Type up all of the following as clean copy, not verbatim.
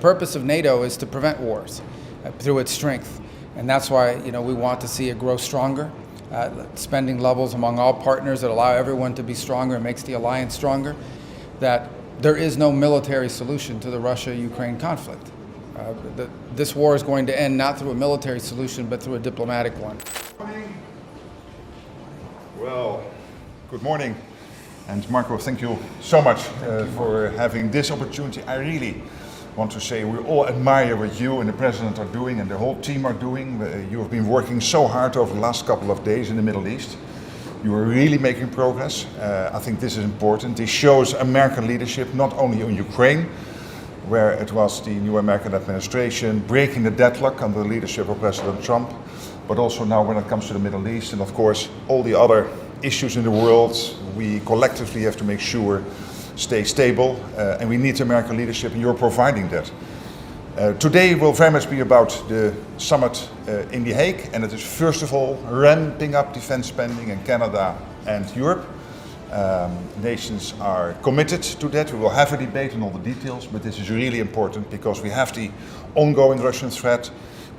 purpose of NATO is to prevent wars through its strength. And that's why we want to see it grow stronger, spending levels among all partners that allow everyone to be stronger and makes the alliance stronger, that there is no military solution to the Russia-Ukraine conflict. This war is going to end not through a military solution, but through a diplomatic one. Well, good morning. And Marco, thank you so much for having this opportunity. I really want to say we all admire what you and the President are doing and the whole team are doing. You have been working so hard over the last couple of days in the Middle East. You are really making progress. I think this is important. This shows American leadership, not only on Ukraine, where it was the new American administration breaking the deadlock under the leadership of President Trump, but also now when it comes to the Middle East and of course all the other issues in the world, we collectively have to make sure stay stable and we need American leadership and you're providing that. Today will very much be about the summit in The Hague, and it is first of all ramping up defense spending in Canada and Europe. Nations are committed to that. We will have a debate on all the details, but this is really important because we have the ongoing Russian threat,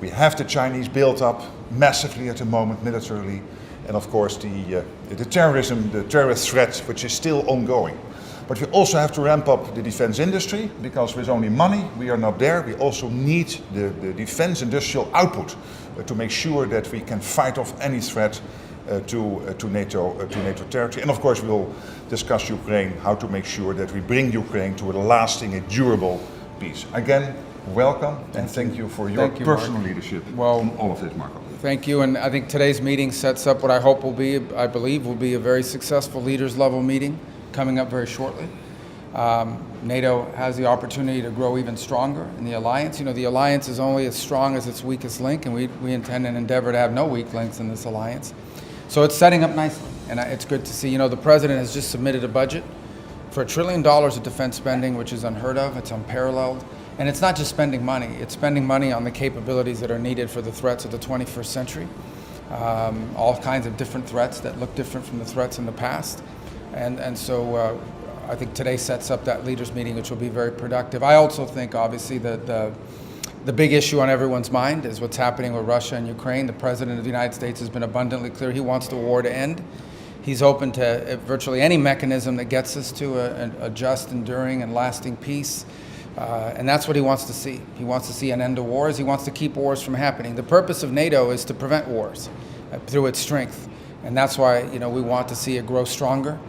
we have the Chinese built up massively at the moment militarily, and of course the terrorism, the terrorist threat, which is still ongoing. But we also have to ramp up the defense industry because with only money we are not there. We also need the defense industrial output to make sure that we can fight off any threat to NATO territory. And of course we will discuss Ukraine, how to make sure that we bring Ukraine to a lasting and durable peace. Again, welcome and thank you for your personal leadership on all of this, Marco. Thank you, and I think today's meeting sets up what I hope will be, I believe, will be a very successful leaders level meeting coming up very shortly. NATO has the opportunity to grow even stronger in the alliance. The alliance is only as strong as its weakest link, and we intend and endeavor to have no weak links in this alliance. So it's setting up nicely, and it's good to see. The President has just submitted a budget for $1 trillion of defense spending, which is unheard of, it's unparalleled. And it's not just spending money, it's spending money on the capabilities that are needed for the threats of the 21st century. All kinds of different threats that look different from the threats in the past. And so I think today sets up that leaders meeting, which will be very productive. I also think, obviously, that the big issue on everyone's mind is what's happening with Russia and Ukraine. The President of the United States has been abundantly clear he wants the war to end. He's open to virtually any mechanism that gets us to a just, enduring, and lasting peace. And that's what he wants to see. He wants to see an end to wars. He wants to keep wars from happening. The purpose of NATO is to prevent wars through its strength. And that's why we want to see it grow stronger,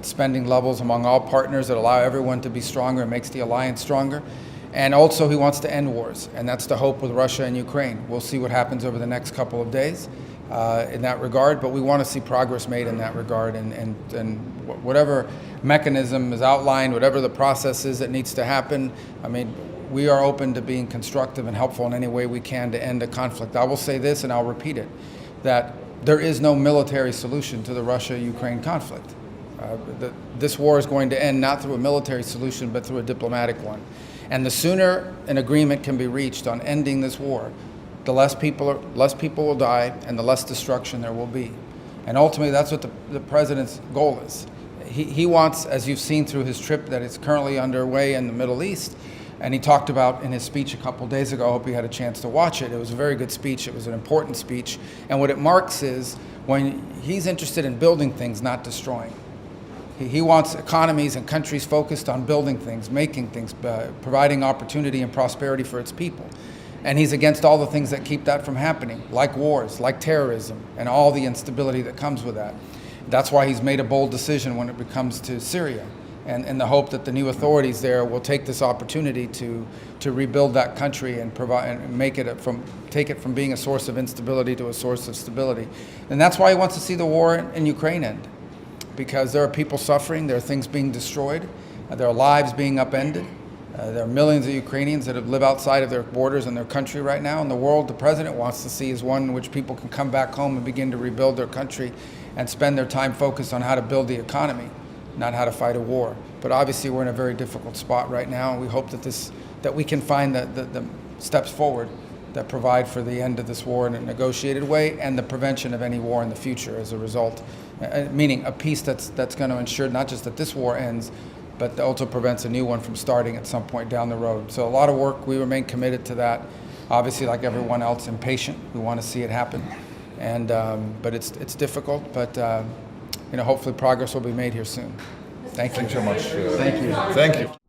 spending levels among all partners that allow everyone to be stronger and makes the alliance stronger. And also he wants to end wars. And that's the hope with Russia and Ukraine. We'll see what happens over the next couple of days in that regard, but we want to see progress made in that regard, and whatever mechanism is outlined, whatever the process is that needs to happen, we are open to being constructive and helpful in any way we can to end a conflict. I will say this, and I'll repeat it, that there is no military solution to the Russia-Ukraine conflict. This war is going to end not through a military solution, but through a diplomatic one. And the sooner an agreement can be reached on ending this war, the less people will die and the less destruction there will be. And ultimately, that's what the President's goal is. He wants, as you've seen through his trip that is currently underway in the Middle East, and he talked about in his speech a couple days ago, I hope you had a chance to watch it. It was a very good speech. It was an important speech. And what it marks is when he's interested in building things, not destroying. He wants economies and countries focused on building things, making things, providing opportunity and prosperity for its people. And he's against all the things that keep that from happening, like wars, like terrorism, and all the instability that comes with that. That's why he's made a bold decision when it comes to Syria, and in the hope that the new authorities there will take this opportunity to rebuild that country and provide and take it from being a source of instability to a source of stability. And that's why he wants to see the war in Ukraine end, because there are people suffering, there are things being destroyed, there are lives being upended. There are millions of Ukrainians that live outside of their borders in their country right now. And the world the President wants to see is one in which people can come back home and begin to rebuild their country and spend their time focused on how to build the economy, not how to fight a war. But obviously we're in a very difficult spot right now, and we hope that we can find the steps forward that provide for the end of this war in a negotiated way and the prevention of any war in the future as a result, meaning a peace that's going to ensure not just that this war ends, but it also prevents a new one from starting at some point down the road. So a lot of work. We remain committed to that. Obviously, like everyone else, impatient. We want to see it happen, and but it's difficult. But hopefully progress will be made here soon. Thank you Thanks so much. Thank you. Thank you.